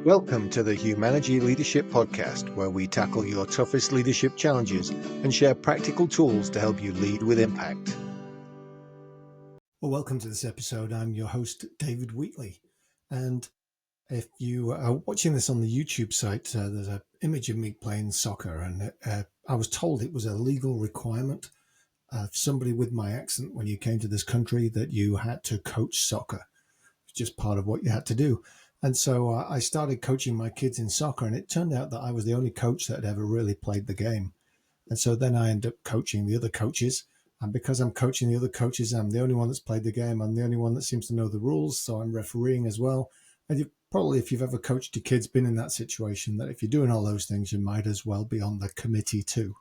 Welcome to the Humanergy Leadership Podcast, where we tackle your toughest leadership challenges and share practical tools to help you lead with impact. Well, welcome to this episode. I'm your host, David Wheatley. And if you are watching this on the YouTube site, there's an image of me playing soccer. And I was told it was a legal requirement of somebody with my accent when you came to this country that you had to coach soccer. It's just part of what you had to do. And so I started coaching my kids in soccer, and it turned out that I was the only coach that had ever really played the game. And so then I ended up coaching the other coaches. And because I'm coaching the other coaches, I'm the only one that's played the game. I'm the only one that seems to know the rules. So I'm refereeing as well. And you've probably, if you've ever coached your kids, been in that situation that if you're doing all those things, you might as well be on the committee too.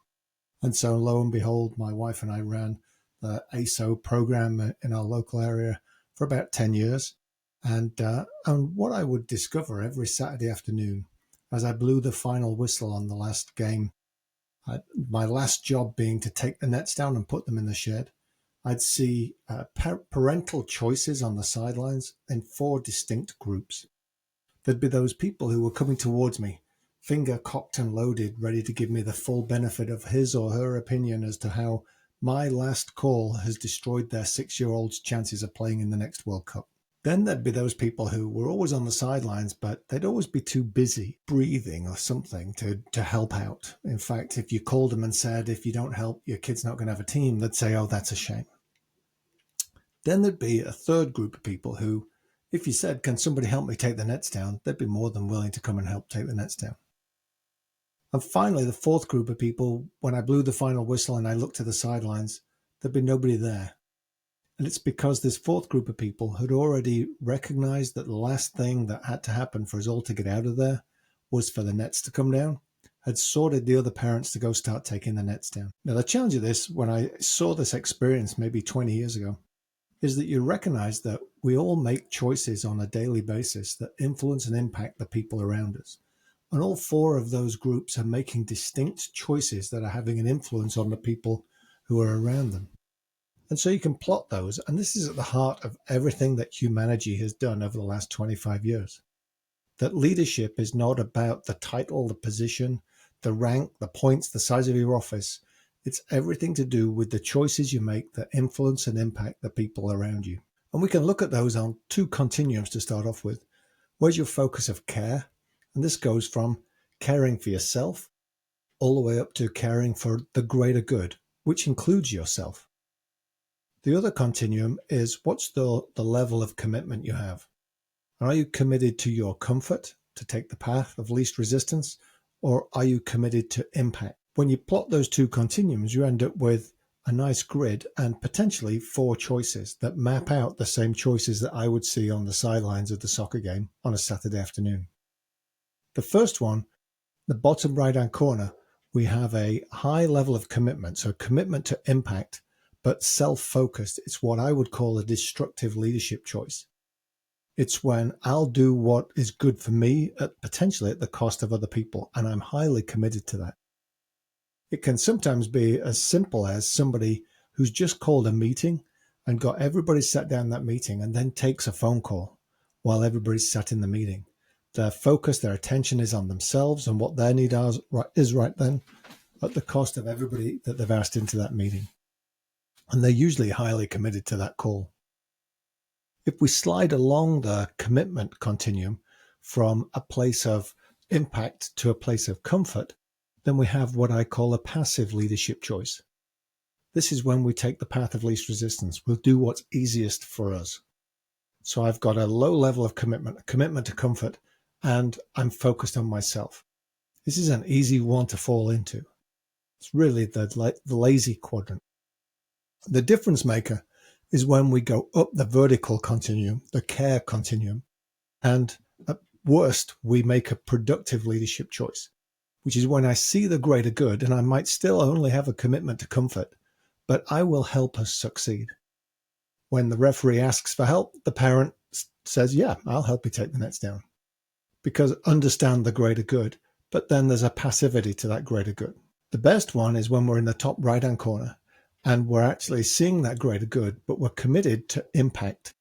And so lo and behold, my wife and I ran the ASO program in our local area for about 10 years. And what I would discover every Saturday afternoon as I blew the final whistle on the last game, my last job being to take the nets down and put them in the shed, I'd see parental choices on the sidelines in 4 distinct groups. There'd be those people who were coming towards me, finger cocked and loaded, ready to give me the full benefit of his or her opinion as to how my last call has destroyed their 6-year-old's chances of playing in the next World Cup. Then there'd be those people who were always on the sidelines, but they'd always be too busy breathing or something to help out. In fact, if you called them and said, if you don't help, your kid's not going to have a team, they'd say, oh, that's a shame. Then there'd be a third group of people who, if you said, can somebody help me take the nets down, they'd be more than willing to come and help take the nets down. And finally, the fourth group of people, when I blew the final whistle and I looked to the sidelines, there'd be nobody there. And it's because this fourth group of people had already recognized that the last thing that had to happen for us all to get out of there was for the nets to come down, had sorted the other parents to go start taking the nets down. Now, the challenge of this, when I saw this experience maybe 20 years ago, is that you recognize that we all make choices on a daily basis that influence and impact the people around us. And all 4 of those groups are making distinct choices that are having an influence on the people who are around them. And so you can plot those, and this is at the heart of everything that Humanergy has done over the last 25 years. That leadership is not about the title, the position, the rank, the points, the size of your office. It's everything to do with the choices you make that influence and impact the people around you. And we can look at those on 2 continuums to start off with. Where's your focus of care? And this goes from caring for yourself all the way up to caring for the greater good, which includes yourself. The other continuum is what's the level of commitment you have. Are you committed to your comfort, to take the path of least resistance, or are you committed to impact? When you plot those 2 continuums, you end up with a nice grid and potentially 4 choices that map out the same choices that I would see on the sidelines of the soccer game on a Saturday afternoon. The first one, the bottom right-hand corner, we have a high level of commitment, so commitment to impact, but self-focused. It's what I would call a destructive leadership choice. It's when I'll do what is good for me, potentially at the cost of other people, and I'm highly committed to that. It can sometimes be as simple as somebody who's just called a meeting and got everybody sat down in that meeting and then takes a phone call while everybody's sat in the meeting. Their focus, their attention is on themselves and what their need is right then at the cost of everybody that they've asked into that meeting. And they're usually highly committed to that call. If we slide along the commitment continuum from a place of impact to a place of comfort, then we have what I call a passive leadership choice. This is when we take the path of least resistance. We'll do what's easiest for us. So I've got a low level of commitment, a commitment to comfort, and I'm focused on myself. This is an easy one to fall into. It's really the lazy quadrant. The difference maker is when we go up the vertical continuum, the care continuum, and at worst, we make a productive leadership choice, which is when I see the greater good and I might still only have a commitment to comfort, but I will help us succeed. When the referee asks for help, the parent says, yeah, I'll help you take the nets down, because understand the greater good, but then there's a passivity to that greater good. The best one is when we're in the top right-hand corner and we're actually seeing that greater good, but we're committed to impact.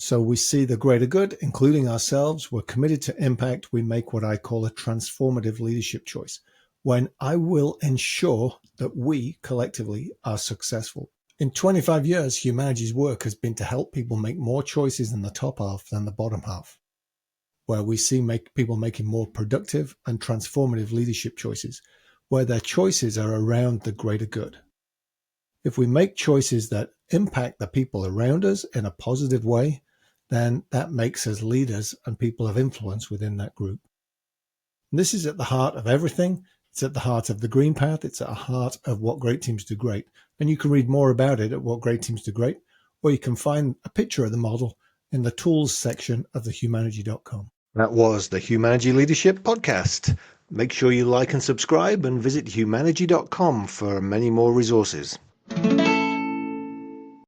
So we see the greater good, including ourselves. We're committed to impact. We make what I call a transformative leadership choice, when I will ensure that we collectively are successful. In 25 years, Humanergy's work has been to help people make more choices in the top half than the bottom half, where we see people making more productive and transformative leadership choices, where their choices are around the greater good. If we make choices that impact the people around us in a positive way, then that makes us leaders and people of influence within that group. And this is at the heart of everything. It's at the heart of the Green Path. It's at the heart of What Great Teams Do Great. And you can read more about it at What Great Teams Do Great, or you can find a picture of the model in the tools section of the Humanergy.com. That was the Humanergy Leadership Podcast. Make sure you like and subscribe and visit humanergy.com for many more resources.